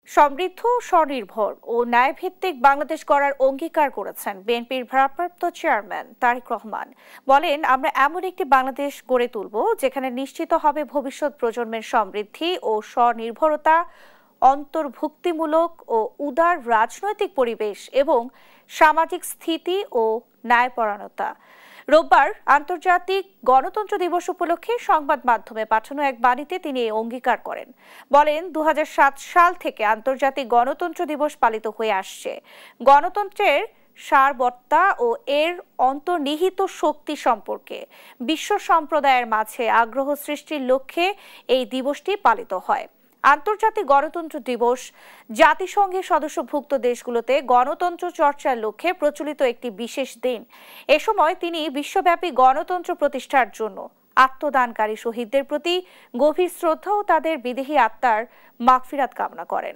সমৃদ্ধ, স্বনির্ভর ও ন্যায়ভিত্তিক বাংলাদেশ গড়ার অঙ্গীকার করেছেন বিএনপির ভারপ্রাপ্ত চেয়ারম্যান তারেক রহমান। বলেন, আমরা এমন একটি বাংলাদেশ গড়ে তুলব যেখানে নিশ্চিত হবে ভবিষ্যৎ প্রজন্মের সমৃদ্ধি ও স্বনির্ভরতা, অন্তর্ভুক্তিমূলক ও উদার রাজনৈতিক পরিবেশ এবং সামাজিক স্থিতি ও ন্যায়পরায়ণতা। রোববার আন্তর্জাতিক গণতন্ত্র দিবস উপলক্ষে সংবাদ মাধ্যমে পাঠানো এক বাণীতে তিনি এই অঙ্গীকার করেন। বলেন, ২০০৭ সাল থেকে আন্তর্জাতিক গণতন্ত্র দিবস পালিত হয়ে আসছে। গণতন্ত্রের সারবত্তা ও এর অন্তর্নিহিত শক্তি সম্পর্কে বিশ্ব সম্প্রদায়ের মাঝে আগ্রহ সৃষ্টির লক্ষ্যে এই দিবসটি পালিত হয়। আন্তর্জাতিক গণতন্ত্র দিবস জাতিসংঘের সদস্যভুক্ত দেশগুলোতে গণতন্ত্র চর্চার লক্ষ্যে প্রচলিত একটি বিশেষ দিন। এ সময় তিনি বিশ্বব্যাপী গণতন্ত্র প্রতিষ্ঠার জন্য আত্মদানকারী শহীদদের প্রতি গভীর শ্রদ্ধা ও তাদের বিদেহী আত্মার মাগফিরাত কামনা করেন।